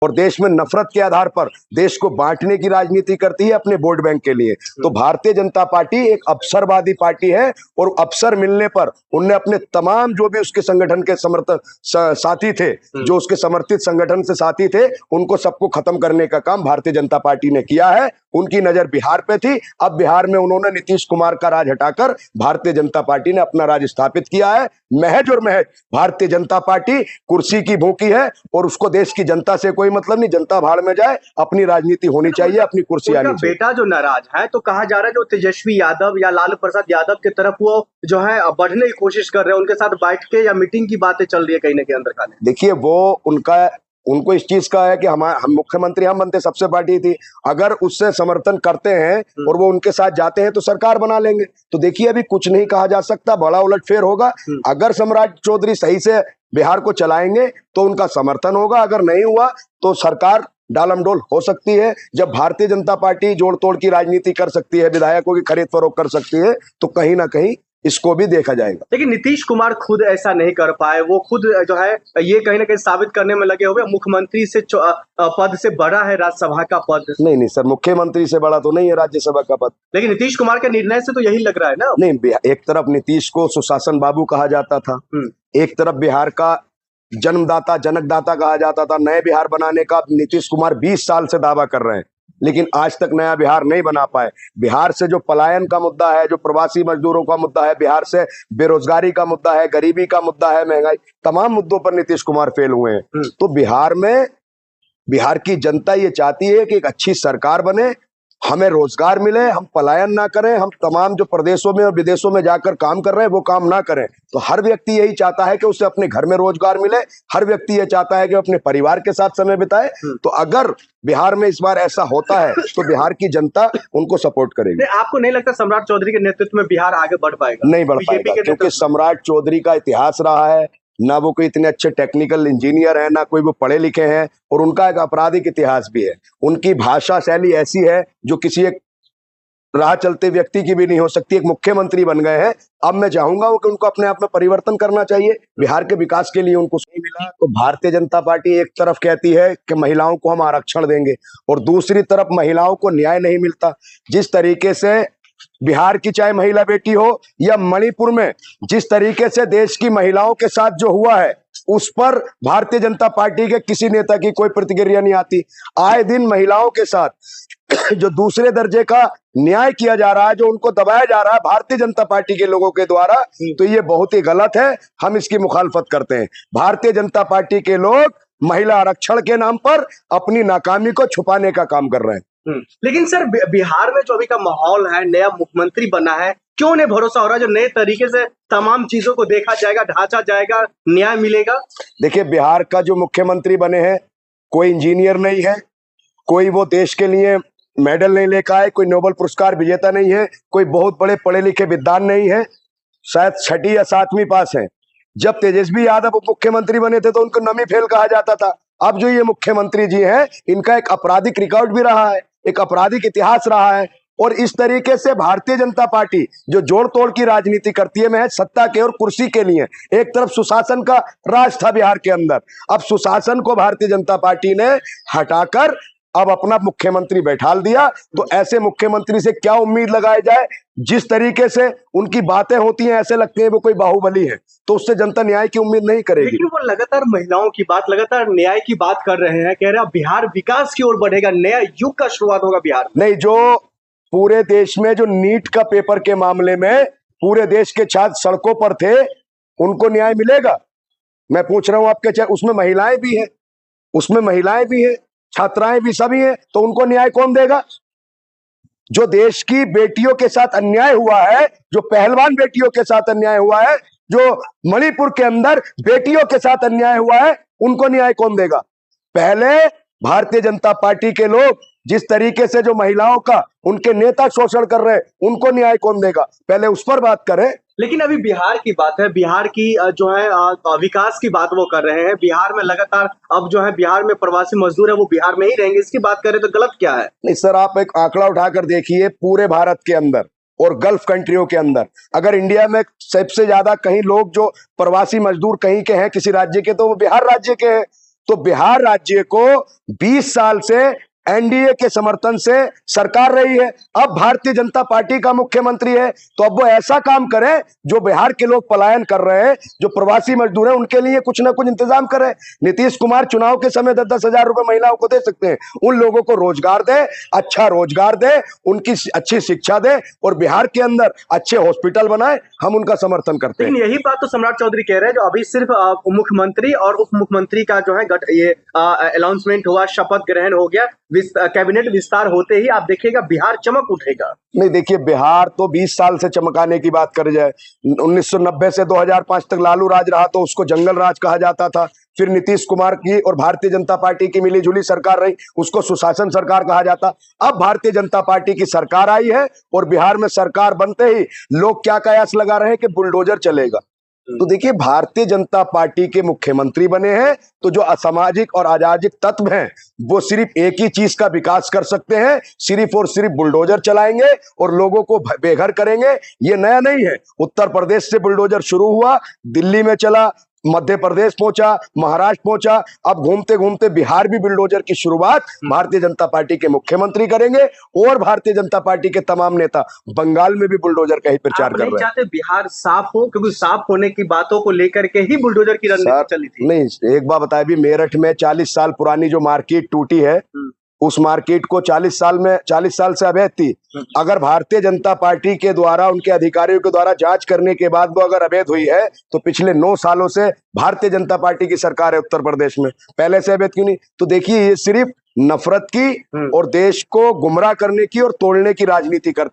और देश में नफरत के आधार पर देश को बांटने की राजनीति करती है अपने वोट बैंक के लिए। तो भारतीय जनता पार्टी एक अवसरवादी पार्टी है और अवसर मिलने पर उनने अपने तमाम जो भी उसके संगठन के समर्थक साथी थे, जो उसके समर्थित संगठन से साथी थे, उनको सबको खत्म करने का काम भारतीय जनता पार्टी ने किया है। उनकी नजर बिहार पे थी, अब बिहार में उन्होंने नीतीश कुमार का राज हटाकर भारतीय जनता पार्टी ने अपना राज स्थापित किया है। महज और महज भारतीय जनता पार्टी कुर्सी की भूखी है और उसको देश की जनता से कोई मतलब नहीं, जनता भाड़ में जाए, अपनी राजनीति होनी चाहिए, अपनी कुर्सी आनी चाहिए। बेटा जो नाराज है तो कहा जा रहा है जो तेजस्वी यादव या लालू प्रसाद यादव की तरफ वो जो है बढ़ने की कोशिश कर रहे हैं, उनके साथ बैठ के या मीटिंग की बातें चल रही है कहीं ना कहीं अंदर खाने। देखिए, वो उनको इस चीज का है कि हम मुख्यमंत्री हम बनते, सबसे पार्टी थी, अगर उससे समर्थन करते हैं और वो उनके साथ जाते हैं तो सरकार बना लेंगे। तो देखिए, अभी कुछ नहीं कहा जा सकता, बड़ा उलटफेर होगा। अगर सम्राट चौधरी सही से बिहार को चलाएंगे तो उनका समर्थन होगा, अगर नहीं हुआ तो सरकार डालमडोल हो सकती है। जब भारतीय जनता पार्टी जोड़ तोड़ की राजनीति कर सकती है, विधायकों की खरीद फरोख्त कर सकती है, तो कहीं ना कहीं इसको भी देखा जाएगा। लेकिन नीतीश कुमार खुद ऐसा नहीं कर पाए, वो खुद जो है ये कहीं ना कहीं साबित करने में लगे हुए मुख्यमंत्री से पद से बड़ा है राज्यसभा का पद। नहीं सर, मुख्यमंत्री से बड़ा तो नहीं है राज्यसभा का पद। लेकिन नीतीश कुमार के निर्णय से तो यही लग रहा है ना। नहीं, एक तरफ नीतीश को सुशासन बाबू कहा जाता था, एक तरफ बिहार का जन्मदाता जनकदाता कहा जाता था। नए बिहार बनाने का नीतीश कुमार 20 साल से दावा कर रहे हैं, लेकिन आज तक नया बिहार नहीं बना पाए। बिहार से जो पलायन का मुद्दा है, जो प्रवासी मजदूरों का मुद्दा है, बिहार से बेरोजगारी का मुद्दा है, गरीबी का मुद्दा है, महंगाई, तमाम मुद्दों पर नीतीश कुमार फेल हुए हैं। तो बिहार में बिहार की जनता ये चाहती है कि एक अच्छी सरकार बने, हमें रोजगार मिले, हम पलायन ना करें, हम तमाम जो प्रदेशों में और विदेशों में जाकर काम कर रहे हैं वो काम ना करें। तो हर व्यक्ति यही चाहता है कि उसे अपने घर में रोजगार मिले, हर व्यक्ति ये चाहता है कि अपने परिवार के साथ समय बिताए। तो अगर बिहार में इस बार ऐसा होता है तो बिहार की जनता उनको सपोर्ट करेगी। आपको नहीं लगता सम्राट चौधरी के नेतृत्व में बिहार आगे बढ़ पाएगा? नहीं बढ़ पाएगा, क्योंकि सम्राट चौधरी का इतिहास रहा है, ना वो कोई इतने अच्छे टेक्निकल इंजीनियर है, ना कोई वो पढ़े लिखे हैं, और उनका एक आपराधिक इतिहास भी है। उनकी भाषा शैली ऐसी है जो किसी एक राह चलते व्यक्ति की भी नहीं हो सकती। एक मुख्यमंत्री बन गए हैं, अब मैं चाहूंगा कि उनको अपने आप में परिवर्तन करना चाहिए। बिहार के विकास के लिए उनको सही मिला। तो भारतीय जनता पार्टी एक तरफ कहती है कि महिलाओं को हम आरक्षण देंगे और दूसरी तरफ महिलाओं को न्याय नहीं मिलता। जिस तरीके से बिहार की चाहे महिला बेटी हो या मणिपुर में जिस तरीके से देश की महिलाओं के साथ जो हुआ है, उस पर भारतीय जनता पार्टी के किसी नेता की कोई प्रतिक्रिया नहीं आती। आए दिन महिलाओं के साथ जो दूसरे दर्जे का न्याय किया जा रहा है, जो उनको दबाया जा रहा है भारतीय जनता पार्टी के लोगों के द्वारा, तो ये बहुत ही गलत है। हम इसकी मुखालफत करते हैं। भारतीय जनता पार्टी के लोग महिला आरक्षण के नाम पर अपनी नाकामी को छुपाने का काम कर रहे हैं। लेकिन सर बिहार में जो अभी का माहौल है, नया मुख्यमंत्री बना है, क्यों नहीं भरोसा हो रहा जो नए तरीके से तमाम चीजों को देखा जाएगा, ढांचा जाएगा, न्याय मिलेगा? देखिए, बिहार का जो मुख्यमंत्री बने हैं कोई इंजीनियर नहीं है, कोई वो देश के लिए मेडल नहीं लेकर आए, कोई नोबेल पुरस्कार विजेता नहीं है, कोई बहुत बड़े पढ़े लिखे विद्वान नहीं है, शायद 6वीं या 7वीं पास है। जब तेजस्वी यादव उप मुख्यमंत्री बने थे तो उनको नमी फेल कहा जाता था। अब जो ये मुख्यमंत्री जी हैं, इनका एक आपराधिक रिकॉर्ड भी रहा है, एक आपराधिक इतिहास रहा है। और इस तरीके से भारतीय जनता पार्टी जो जोड़ तोड़ की राजनीति करती है, महज सत्ता के और कुर्सी के लिए। एक तरफ सुशासन का राज था बिहार के अंदर, अब सुशासन को भारतीय जनता पार्टी ने हटाकर अब अपना मुख्यमंत्री बैठाल दिया। तो ऐसे मुख्यमंत्री से क्या उम्मीद लगाई जाए? जिस तरीके से उनकी बातें होती हैं, ऐसे लगते हैं वो कोई बाहुबली है, तो उससे जनता न्याय की उम्मीद नहीं करेगी। लेकिन वो लगातार महिलाओं की बात, लगातार न्याय की बात कर रहे हैं, कह रहे हैं बिहार विकास की ओर बढ़ेगा, नया युग का शुरुआत होगा बिहार में। नहीं, जो पूरे देश में जो नीट का पेपर के मामले में पूरे देश के छात्र सड़कों पर थे, उनको न्याय मिलेगा? मैं पूछ रहा हूं आपके, चाहे उसमें महिलाएं भी हैं, उसमें महिलाएं भी हैं, छात्राएं भी सभी हैं, तो उनको न्याय कौन देगा? जो देश की बेटियों के साथ अन्याय हुआ है, जो पहलवान बेटियों के साथ अन्याय हुआ है, जो मणिपुर के अंदर बेटियों के साथ अन्याय हुआ है, उनको न्याय कौन देगा? पहले भारतीय जनता पार्टी के लोग जिस तरीके से जो महिलाओं का उनके नेता शोषण कर रहे हैं, उनको न्याय कौन देगा? पहले उस पर बात करें। लेकिन अभी बिहार की बात है, बिहार की जो है विकास की बात वो कर रहे हैं। बिहार में लगातार अब जो है बिहार में प्रवासी मजदूर है वो बिहार में ही रहेंगे, इसकी बात करें तो गलत क्या है? नहीं सर, आप एक आंकड़ा उठाकर देखिए, पूरे भारत के अंदर और गल्फ कंट्रियों के अंदर, अगर इंडिया में सबसे ज्यादा कहीं लोग जो प्रवासी मजदूर कहीं के हैं किसी राज्य के, तो वो बिहार राज्य के हैं। तो बिहार राज्य को 20 साल से एनडीए के समर्थन से सरकार रही है। अब भारतीय जनता पार्टी का मुख्यमंत्री है, तो अब वो ऐसा काम करे जो बिहार के लोग पलायन कर रहे हैं, जो प्रवासी मजदूर हैं, उनके लिए कुछ ना कुछ इंतजाम करे। नीतीश कुमार चुनाव के समय 10-10 हजार रुपए महिलाओं को दे सकते हैं। उन लोगों को रोजगार दे, अच्छा रोजगार दे, उनकी अच्छी शिक्षा दे और बिहार के अंदर अच्छे हॉस्पिटल बनाए। हम उनका समर्थन करते हैं। लेकिन यही बात तो सम्राट चौधरी कह रहे हैं, जो अभी सिर्फ मुख्यमंत्री और उप मुख्यमंत्री का जो है ये अनाउंसमेंट हुआ, शपथ ग्रहण हो गया, कैबिनेट विस्तार होते ही आप देखिएगा बिहार चमक उठेगा। नहीं, देखिए, बिहार तो 20 साल से चमकाने की बात कर जाए। 1990 से 2005 तक लालू राज रहा तो उसको जंगल राज कहा जाता था। फिर नीतीश कुमार की और भारतीय जनता पार्टी की मिलीजुली सरकार रही, उसको सुशासन सरकार कहा जाता। अब भारतीय जनता पार्टी की सरकार आई है और बिहार में सरकार बनते ही लोग क्या कयास लगा रहे हैं कि बुलडोजर चलेगा। तो देखिए, भारतीय जनता पार्टी के मुख्यमंत्री बने हैं तो जो असामाजिक और अराजक तत्व हैं वो सिर्फ एक ही चीज का विकास कर सकते हैं, सिर्फ और सिर्फ बुलडोजर चलाएंगे और लोगों को बेघर करेंगे। ये नया नहीं है। उत्तर प्रदेश से बुलडोजर शुरू हुआ, दिल्ली में चला, मध्य प्रदेश पहुंचा, महाराष्ट्र पहुंचा, अब घूमते घूमते बिहार भी बुलडोजर की शुरुआत भारतीय जनता पार्टी के मुख्यमंत्री करेंगे और भारतीय जनता पार्टी के तमाम नेता बंगाल में भी बुलडोजर का ही प्रचार कर रहे हैं। चाहते बिहार साफ हो, क्योंकि साफ होने की बातों को लेकर के ही बुलडोजर की रणनीति चली थी। नहीं, एक बात बताए, भी मेरठ में 40 साल पुरानी जो मार्केट टूटी है, उस मार्केट को 40 साल से अवैध थी। अगर भारतीय जनता पार्टी के द्वारा, उनके अधिकारियों के द्वारा जांच करने के बाद वो अगर अवैध हुई है, तो पिछले 9 सालों से भारतीय जनता पार्टी की सरकार है उत्तर प्रदेश में, पहले से अवैध क्यों नहीं? तो देखिए, ये सिर्फ नफरत की और देश को गुमराह करने की और तोड़ने की राजनीति करते हैं।